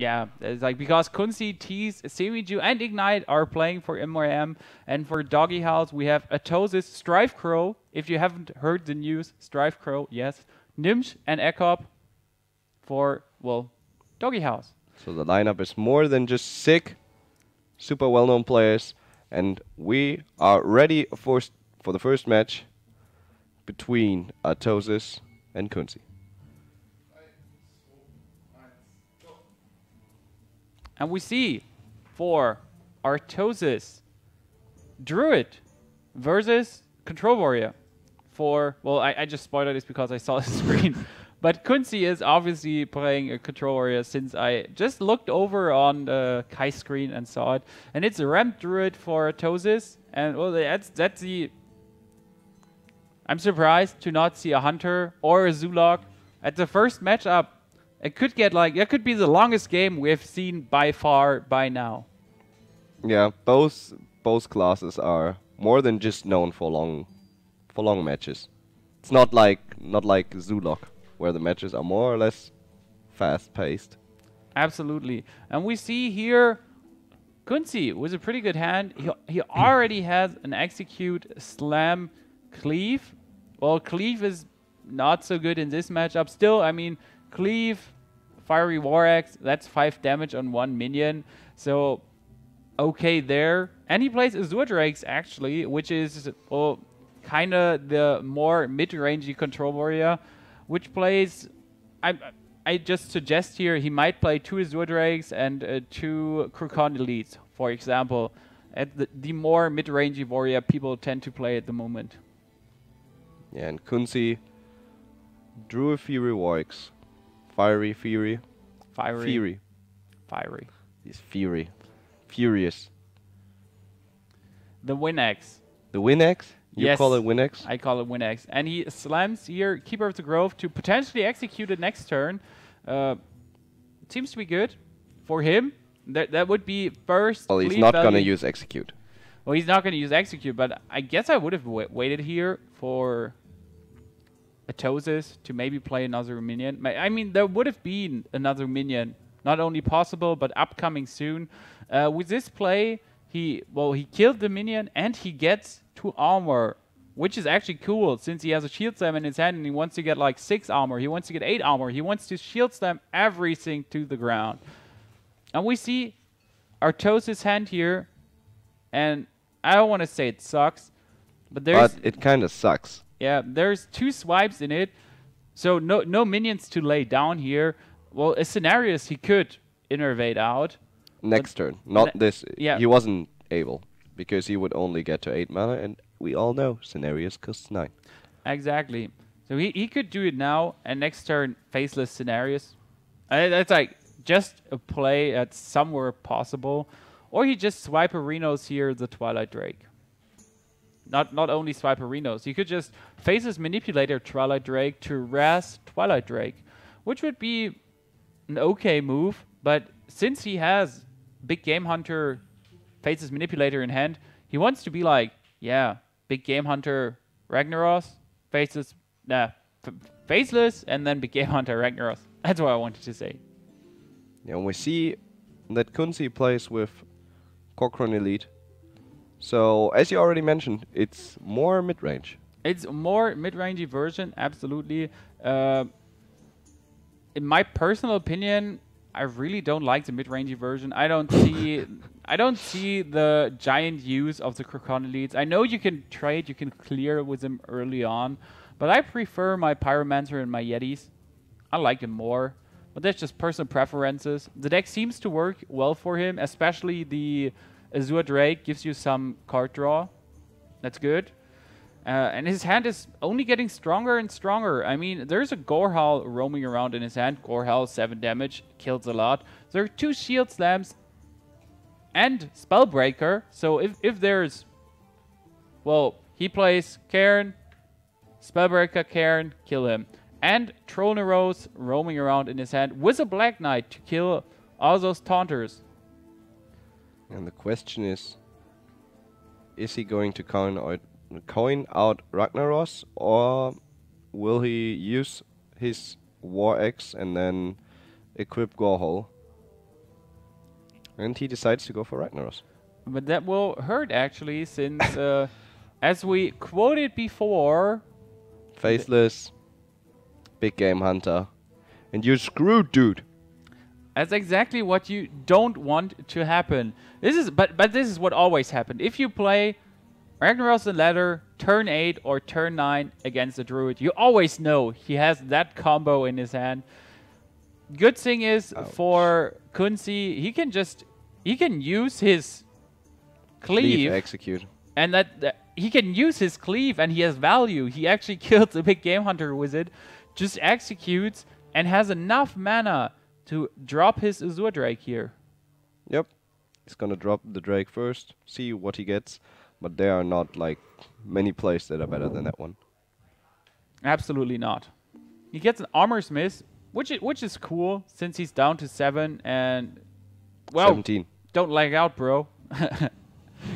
Yeah, it's like because Kunzi, Tease, Semiju, and Ignite are playing for MYM, and for Doggy House we have Atosis, Strife Crow. If you haven't heard the news, Strife Crow, yes, Nimsh and Ekop for Doggy House. So the lineup is more than just sick, super well-known players, and we are ready for the first match between Artosis and Kunzi. And we see for Artosis, Druid versus Control Warrior. For, I just spoiled this because I saw the screen. But Kunzi is obviously playing a Control Warrior since I just looked over on the Kai's screen and saw it. And it's a Ramp Druid for Artosis. And that's the... I'm surprised to not see a Hunter or a Zulok at the first matchup. It could get it could be the longest game we've seen by far by now. Yeah, both classes are more than just known for long matches. It's not like Zulok, where the matches are more or less fast-paced. Absolutely. And we see here Kunzi with a pretty good hand. He already has an Execute, Slam, Cleave. Well, Cleave is not so good in this matchup. Still, I mean, Cleave, Fiery War Axe, that's 5 damage on 1 minion. So, okay there. And he plays Azure Drakes, actually, which is kind of the more mid-rangey Control Warrior, which plays... I just suggest here he might play 2 Azure Drakes and 2 Crocon Elites, for example. At the more mid-rangey warrior people tend to play at the moment. Yeah, and Kunzi drew a Fury Warx. Fiery. He's furious. The Win-X. The Win-X? You call it Win-X? I call it Win-X. And he slams here Keeper of the Grove to potentially execute it next turn. Seems to be good for him. That would be first. Well, he's not going to use Execute. Well, he's not going to use Execute, but I guess I would have waited here for Atosis to maybe play another minion. I mean, there would have been another minion. Not only possible, but upcoming soon. With this play, he killed the minion and he gets 2 armor, which is actually cool since he has a shield slam in his hand and he wants to get like 6 armor. He wants to get 8 armor. He wants to shield slam everything to the ground. And we see Artosis' hand here, and I don't want to say it sucks, but it kind of sucks. Yeah, there's 2 swipes in it, so no minions to lay down here. Well, a Scenarios he could innervate out. Next turn, not this. Yeah. He wasn't able, because he would only get to 8 mana, and we all know Scenarios costs 9. Exactly. So he could do it now, and next turn, Faceless Scenarios. That's like just a play that's somewhere possible. Or he just swipe Arenos here, the Twilight Drake. Not only swipe Arenos, you could just Faceless Manipulator Twilight Drake to Raz Twilight Drake, which would be an okay move, but since he has Big Game Hunter Faceless Manipulator in hand, he wants to be like, yeah, Big Game Hunter Ragnaros, Faceless, Faceless, and then Big Game Hunter Ragnaros. That's what I wanted to say. Yeah, we see that Kunzi plays with Cochrane Elite. So, as you already mentioned, it's more mid-range. It's a more mid-rangey version, absolutely. In my personal opinion, I really don't like the mid-rangey version. I don't see the giant use of the Crocon Elites. I know you can trade, you can clear with them early on, but I prefer my Pyromancer and my Yetis. I like them more, but that's just personal preferences. The deck seems to work well for him, especially the Azure Drake gives you some card draw. That's good. And his hand is only getting stronger and stronger. I mean, there's a Gorehowl roaming around in his hand. Gorehowl, 7 damage, kills a lot. There are 2 Shield Slams and Spellbreaker. So if there's... Well, he plays Cairn, Spellbreaker, Cairn, kill him. And Trollneros roaming around in his hand with a Black Knight to kill all those Taunters. And the question is he going to coin out Ragnaros, or will he use his War Axe and then equip Gorehowl And he decides to go for Ragnaros. But that will hurt, actually, since, as we quoted before... Faceless, big game hunter. And you're screwed, dude. That's exactly what you don't want to happen. This is, but this is what always happened. If you play Ragnaros the Ladder, turn 8 or turn 9 against the Druid, you always know he has that combo in his hand. Good thing is, for Kunzi, he can use his cleave. Execute. And that he can use his cleave and he has value. He actually killed the big game hunter with it. Just executes and has enough mana to drop his Azure Drake here. Yep. He's gonna drop the Drake first, see what he gets. But there are not like many plays that are better than that one. Absolutely not. He gets an Armor Smith, which is cool since he's down to 7 and... Well, 17. Don't lag out, bro.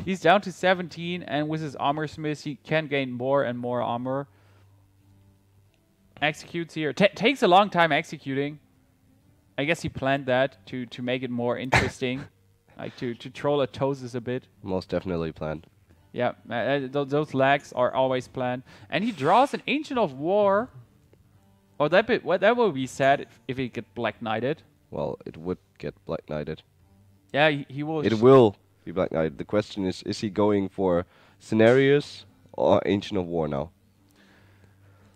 He's down to 17 and with his Armor Smith he can gain more and more armor. Executes here. Takes a long time executing. I guess he planned that to make it more interesting. Like to troll Artosis a bit. Most definitely planned. Yeah, those lags are always planned. And he draws an Ancient of War. Oh, that would be sad if he get Black Knighted. Well, it would get Black Knighted. Yeah, he will. It will be Black Knighted. The question is he going for Scenarios or Ancient of War now?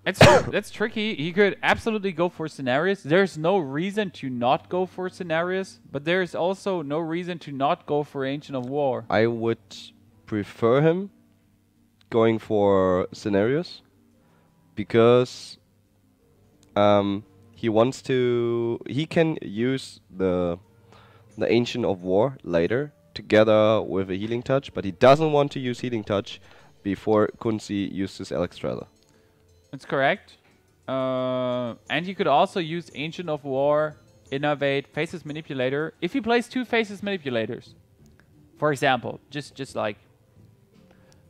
That's tricky. He could absolutely go for Scenarios. There's no reason to not go for Scenarios, but there's also no reason to not go for Ancient of War. I would prefer him going for Scenarios because he can use the Ancient of War later together with a Healing Touch, but he doesn't want to use Healing Touch before Kunzi uses Alexstrasza. That's correct. And you could also use Ancient of War, Innovate, Faceless Manipulator if he plays 2 Faceless Manipulators. For example, just like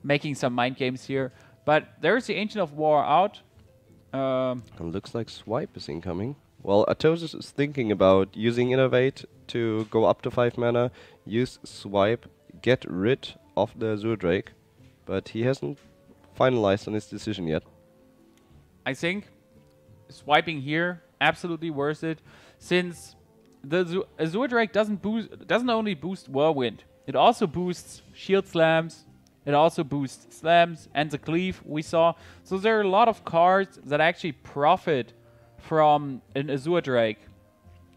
making some mind games here. But there's the Ancient of War out. And looks like Swipe is incoming. Well, Artosis is thinking about using Innovate to go up to 5 mana, use Swipe, get rid of the Azure Drake, but he hasn't finalized on his decision yet. I think swiping here absolutely worth it, since the Azure Drake doesn't only boost Whirlwind, it also boosts Shield Slams, it also boosts Slams and the Cleave we saw. So there are a lot of cards that actually profit from an Azure Drake.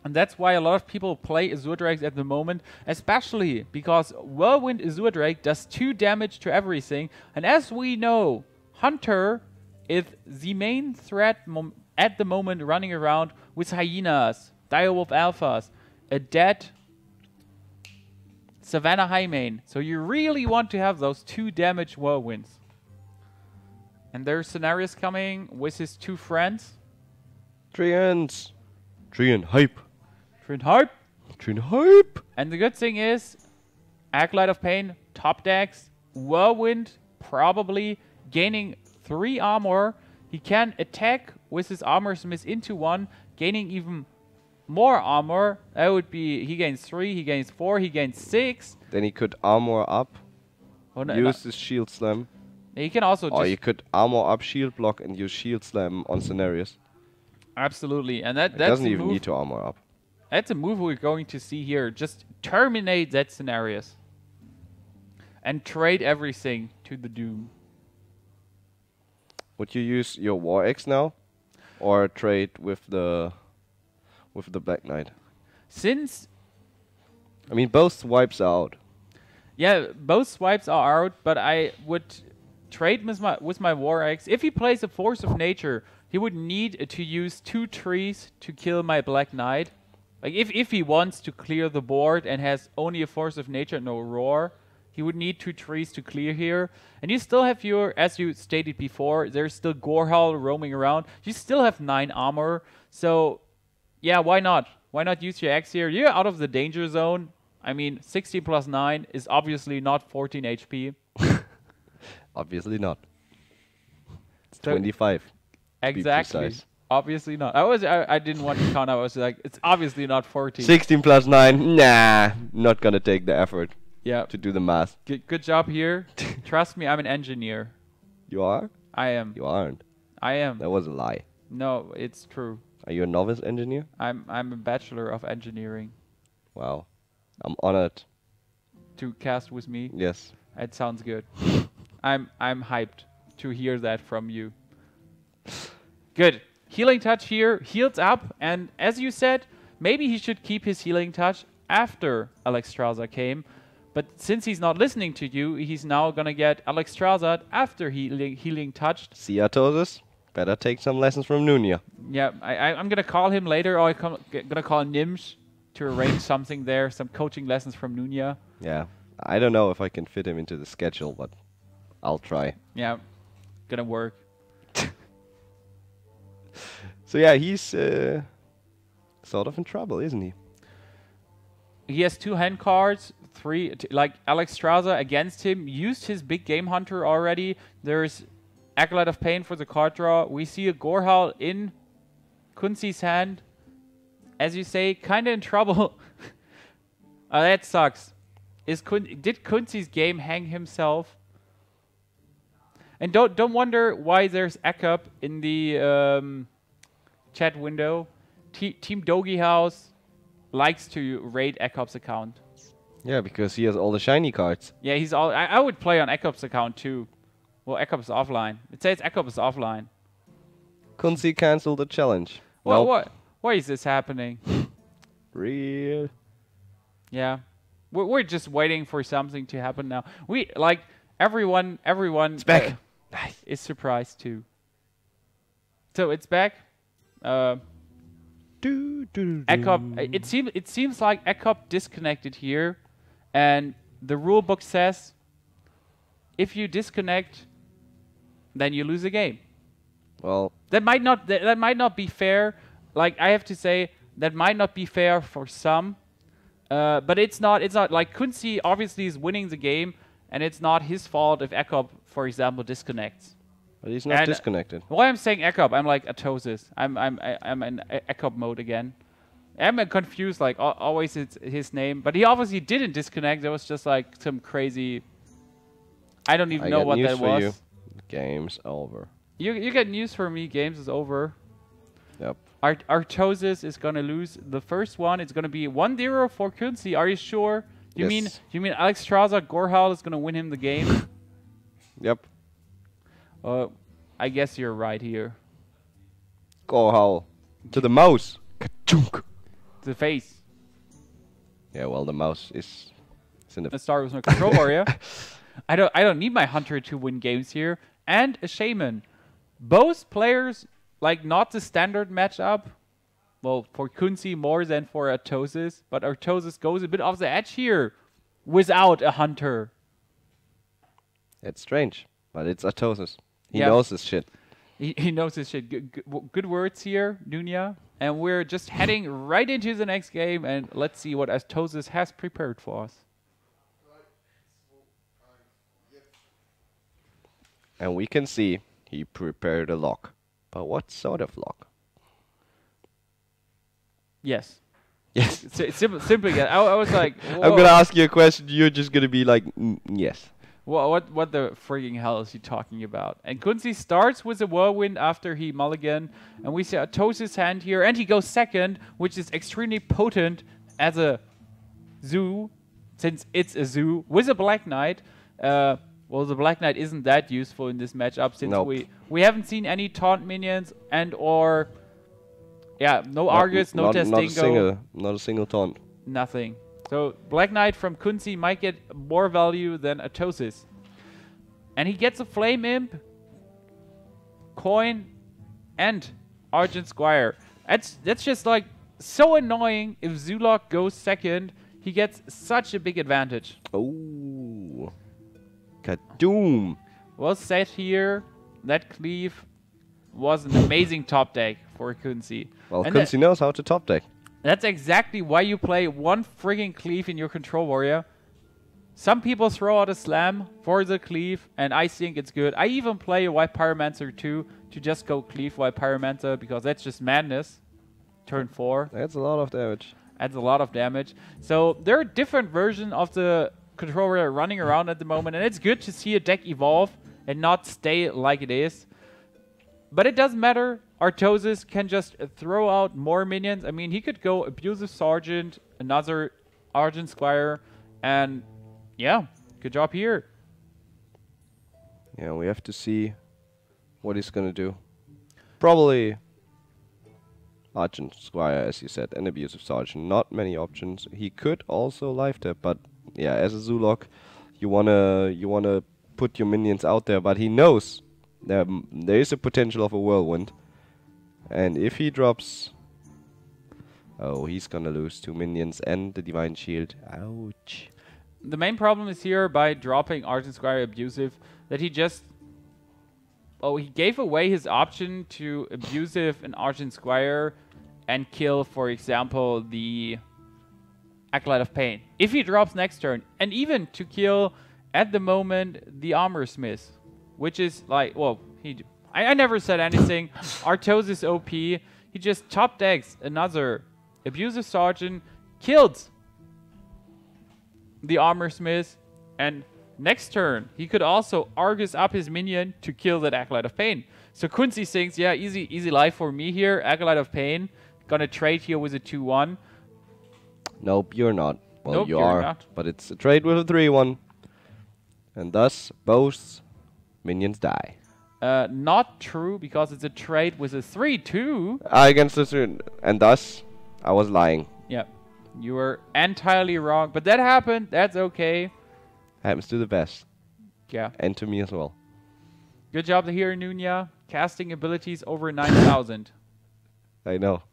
And that's why a lot of people play Azure Drakes at the moment, especially because Whirlwind Azure Drake does 2 damage to everything. And as we know, Hunter is the main threat at the moment running around with Hyenas, Direwolf Alphas, a dead Savannah Highmane. So you really want to have those 2 damage Whirlwinds. And there's Scenarios coming with his 2 friends. Treant hype. Treant hype. Treant hype. And the good thing is, Acolyte of Pain, top decks, Whirlwind probably gaining 3 armor. He can attack with his Armor Smith into 1, gaining even more armor. That would be, he gains 3, he gains 4, he gains 6. Then he could armor up, use his Shield Slam. He can also or you could armor up Shield Block and use Shield Slam on Scenarios. Absolutely, and that's doesn't even need to armor up. That's a move we're going to see here. Just terminate that Scenarios. And trade everything to the Doom. Would you use your War Axe now? Or trade with the Black Knight? Since... I mean, both swipes are out. Yeah, both swipes are out, but I would trade with my War Axe. If he plays a Force of Nature, he would need to use 2 trees to kill my Black Knight. Like, if he wants to clear the board and has only a Force of Nature and no Roar, he would need 2 trees to clear here. And you still have your, as you stated before, there's still Gorehowl roaming around. You still have 9 armor. So, yeah, why not? Why not use your Axe here? You're out of the danger zone. I mean, 60 plus 9 is obviously not 14 HP. Obviously not. It's 25. Exactly. Obviously not. I didn't want to count. I was like, it's obviously not 14. 16 plus 9. Nah, not gonna take the effort Yeah. to do the math. Good job here. Trust me, I'm an engineer. You are? I am. You aren't. I am. That was a lie. No, it's true. Are you a novice engineer? I'm a bachelor of engineering. Wow. I'm honored. To cast with me. Yes. That sounds good. I'm hyped to hear that from you. Good. Healing touch here, heals up, and as you said, maybe he should keep his healing touch after Alexstrasza came. But since he's not listening to you, he's now gonna get Alexstrasza after healing touched. See, Artosis? Better take some lessons from Nunia. Yeah, I'm gonna call him later, or gonna call Nimsh to arrange something there, some coaching lessons from Nunia. Yeah. I don't know if I can fit him into the schedule, but I'll try. Yeah, gonna work. So yeah, he's sort of in trouble, isn't he? He has 2 hand cards, 3 like Alexstrasza against him used his big game hunter already. There's Acolyte of Pain for the card draw. We see a Gorehowl in Kunzi's hand. As you say, kind of in trouble. That sucks. Did Kunzi's game hang himself? And don't wonder why there's Akup in the chat window. Team DogeHouse likes to raid Akup's account. Yeah, because he has all the shiny cards. Yeah, he's all. I would play on Akup's account too. Well, Akup's offline. It says Akup is offline. Kunzi canceled the challenge. Well, Nope. why is this happening? Real. Yeah, we're just waiting for something to happen now. We like everyone. It's back. Is surprised too. So it's back. Akup. It seems like Akup disconnected here, and the rule book says if you disconnect, then you lose a game. Well, that might not be fair. Like I have to say, that might not be fair for some, but it's not. It's not like Kunzi obviously is winning the game, and it's not his fault if Akup, for example, disconnects. but he's not disconnected. Why I'm saying Akup, I'm like Artosis. I'm in Akup mode again. I'm confused. Like always, it's his name, but he obviously didn't disconnect. There was just like some crazy. I don't even know what that was. You. Game's over. You get news for me. Games is over. Yep. Artosis is gonna lose the first one. It's gonna be 1-0 for Kunzi. Are you sure? You mean Alexstrasza Gorehowl is gonna win him the game? Yep. I guess you're right here. Gorehowl to the mouse. Ka-chunk. The face. Yeah, well, the mouse is in the. Let's start with my control warrior. I don't need my hunter to win games here, and a shaman. Both players like not the standard matchup. Well, for Kunzi more than for Artosis, but Artosis goes a bit off the edge here without a hunter. It's strange, but it's Artosis. He knows his shit. He knows his shit. Good words here, Nunia. And we're just heading right into the next game, and let's see what Artosis has prepared for us. And we can see he prepared a lock. But what sort of lock? Yes. Yes. Simply, yes. I was like, whoa. I'm gonna ask you a question. You're just gonna be like, yes. What the frigging hell is he talking about? And Kunzi starts with a whirlwind after he mulligan, and we see Artosis' hand here, and he goes second, which is extremely potent as a zoo, since it's a zoo with a Black Knight. Well, the Black Knight isn't that useful in this matchup since we haven't seen any taunt minions no Argus, no Testingo. Not a single taunt. Nothing. So Black Knight from Kunzi might get more value than Artosis. And he gets a Flame Imp, Coin, and Argent Squire. That's just like so annoying. If Zulok goes second, he gets such a big advantage. Oh. Kadoom! Well said here. That cleave was an amazing top deck for Kunzi. Well, Kunzi knows how to top deck. That's exactly why you play one frigging cleave in your control warrior. Some people throw out a slam for the cleave, and I think it's good. I even play a White Pyromancer too, to just go cleave White Pyromancer, because that's just madness. Turn 4. That's a lot of damage. Adds a lot of damage. So there are different versions of the controller running around at the moment, and it's good to see a deck evolve and not stay like it is. But it doesn't matter. Artosis can just throw out more minions. I mean, he could go Abusive Sergeant, another Argent Squire, and yeah, good job here. Yeah, we have to see what he's gonna do. Probably Argent Squire, as you said, and Abusive Sergeant. Not many options. He could also live tap, but yeah, as a Zulok, you wanna put your minions out there. But he knows there is a potential of a Whirlwind, and if he drops, oh, he's gonna lose 2 minions and the Divine Shield. Ouch. The main problem is here by dropping Argent Squire Abusive that he just... Oh, he gave away his option to Abusive an Argent Squire and kill, for example, the Acolyte of Pain. If he drops next turn, and even to kill, at the moment, the Armor Smith. Which is like, well, I never said anything. Artosis OP. He just top decks another Abusive Sergeant, killed the Armor Smith, and next turn he could also Argus up his minion to kill that Acolyte of Pain. So Kunzi thinks, yeah, easy life for me here. Acolyte of Pain, gonna trade here with a 2-1. Nope, you're not. Well, Nope, you you're are, not. but it's a trade with a 3-1, and thus both minions die. Not true, because it's a trade with a 3-2. Against this, and thus I was lying. Yeah, you were entirely wrong, but that happened. That's okay. Happens to the best, Yeah. and to me as well. Good job here, Nunya. Casting abilities over 9,000. I know.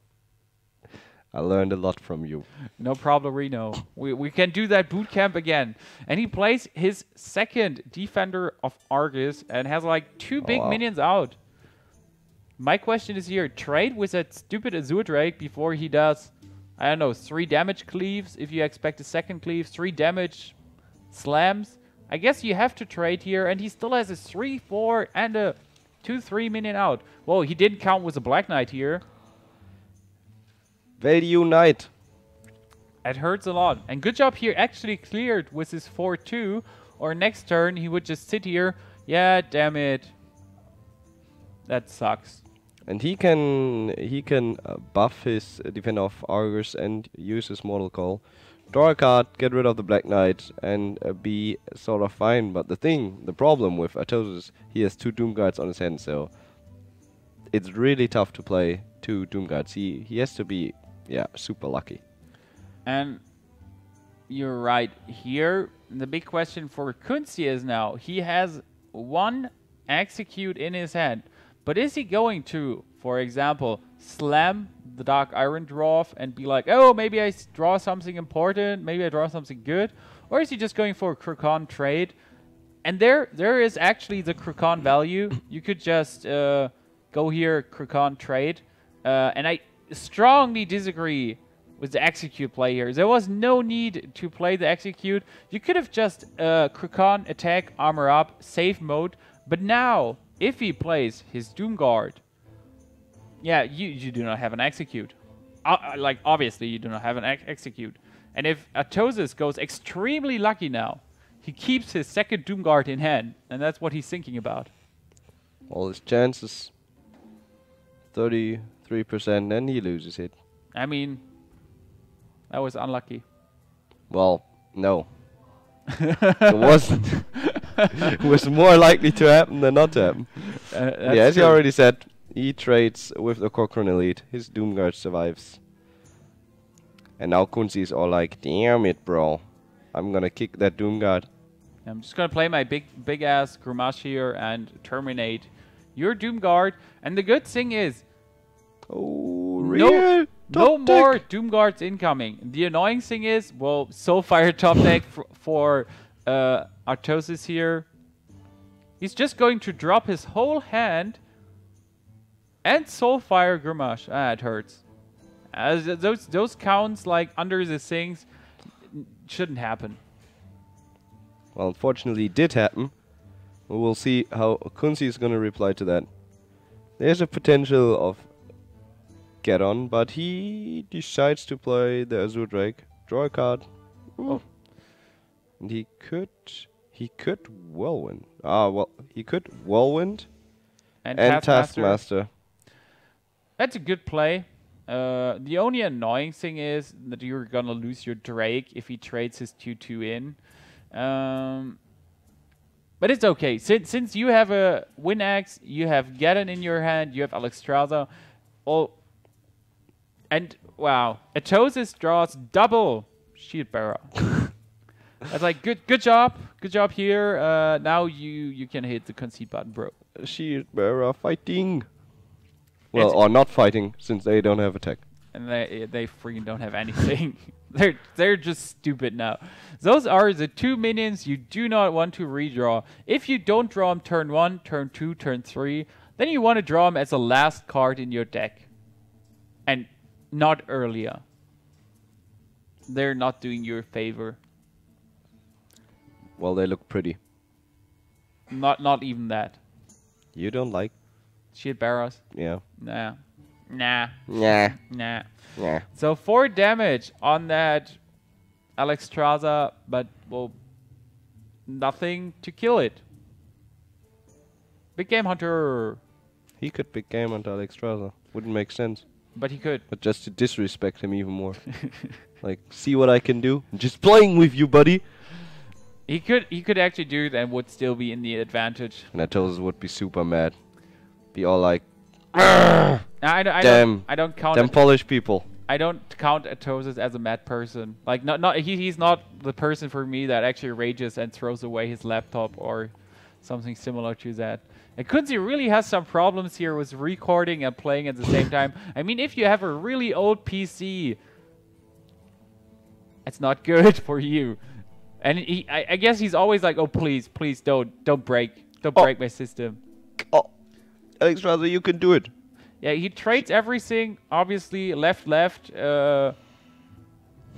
I learned a lot from you. No problem, Reno. We can do that boot camp again. And he plays his second Defender of Argus and has like 2 big minions out. My question is here, trade with that stupid Azure Drake before he does, I don't know, 3 damage cleaves. If you expect a second cleave, 3 damage slams. I guess you have to trade here, and he still has a 3-4 and a 2-3 minion out. Whoa, he didn't count with a Black Knight here. Value Knight. It hurts a lot. And good job here, actually cleared with his 4-2. Or next turn, he would just sit here. Yeah, damn it. That sucks. And he can buff his Defender of Argus and use his Mortal Call. Draw a card, get rid of the Black Knight, and be sort of fine. But the problem with Artosis, he has 2 Doom Guards on his hand, so it's really tough to play 2 Doom Guards. He has to be, yeah, super lucky. And you're right here. The big question for Kunzi is now, he has 1 Execute in his hand. But is he going to, for example, slam the Dark Iron Dwarf and be like, oh, maybe I draw something important, maybe I draw something good? Or is he just going for a Krukon trade? And there is actually the Krukon value. You could just go here, Krukon trade. And I strongly disagree with the Execute play here. There was no need to play the Execute. You could have just Krukon attack, armor up, save mode. But now, if he plays his Doom Guard, yeah, you do not have an Execute. Like, obviously, you do not have an Execute. And if Artosis goes extremely lucky now, he keeps his second Doom Guard in hand. And that's what he's thinking about. All his chances, 33%, and he loses it. I mean, that was unlucky. Well, no. It wasn't. It was more likely to happen than not to happen. Yeah, as you already said, he trades with the Cochrane Elite. His Doomguard survives. And now Kunzi is all like, damn it, bro. I'm gonna kick that Doomguard. I'm just gonna play my big ass Grumash here and terminate your Doomguard. And the good thing is, no more Doomguards incoming. The annoying thing is, well, Soulfire top deck for Artosis here. He's just going to drop his whole hand and Soulfire Grumash. Ah, it hurts. Those counts like under the things shouldn't happen. Well, unfortunately, it did happen. We will see how Kunzi is going to reply to that. There's a potential of get on, but he decides to play the Azure Drake. Draw a card. Oh. And he could Whirlwind. He could Whirlwind And Taskmaster. That's a good play. The only annoying thing is that you're gonna lose your Drake if he trades his 2/2 in. But it's okay. Since you have a Winax, you have Gaddon in your hand, you have Alexstrasza. And wow, Artosis draws double Shield Bearer. That's like good job here. Now you can hit the concede button, bro. Shield Bearer fighting. Well, or not fighting, since they don't have attack. And they freaking don't have anything. they're just stupid now. Those are the 2 minions you do not want to redraw. If you don't draw them turn 1, turn 2, turn 3, then you want to draw them as the last card in your deck. And not earlier. They're not doing you a favor. Well, they look pretty. Not even that. You don't like? Shield Bearers? Yeah. Nah. So 4 damage on that Alexstrasza, but well, nothing to kill it. Big Game Hunter. He could big game on Alexstrasza. Wouldn't make sense. But he could. But just to disrespect him even more. Like, see what I can do? I'm just playing with you, buddy. He could actually do it and would still be in the advantage. And Artosis would be super mad. Be all like, I damn, don't count them Polish people. I don't count Artosis as a mad person. Like he's not the person for me that actually rages and throws away his laptop or something similar to that. And Kunzi really has some problems here with recording and playing at the same time. I mean, if you have a really old PC, it's not good for you. And I guess he's always like, oh please don't break my system. Oh, Alexstrasza, you can do it. Yeah, he trades everything, obviously, left, and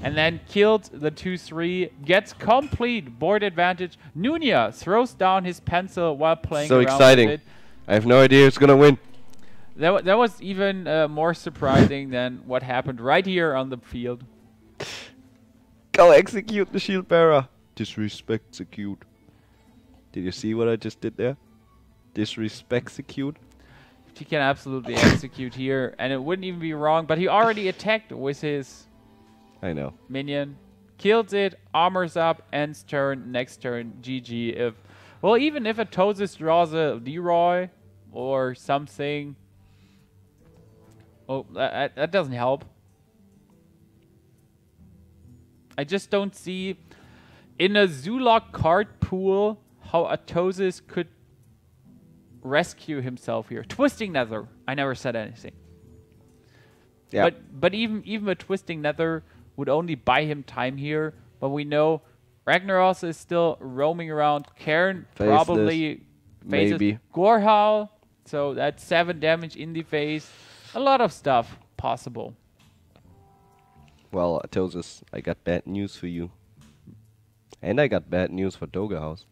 then killed the 2/3, gets complete board advantage. Nunia throws down his pencil while playing So around exciting. with it. I have no idea who's gonna win. That was even more surprising than what happened right here on the field. Go execute the Shield Bearer. Disrespect execute. Did you see what I just did there? Disrespect execute. He can absolutely execute here, and it wouldn't even be wrong, but he already attacked with his minion. Kills it, armors up, ends turn, next turn, GG. Even if Artosis draws a Leroy or something, that doesn't help. I just don't see in a Zulok card pool how Artosis could rescue himself here. Twisting Nether. I never said anything. Yeah. But even a Twisting Nether would only buy him time here. But we know Ragnaros is still roaming around. Cairn probably faces maybe. Gorehowl. So that's 7 damage in the face. A lot of stuff possible. Well, Artosis, I got bad news for you. And I got bad news for DogeHouse.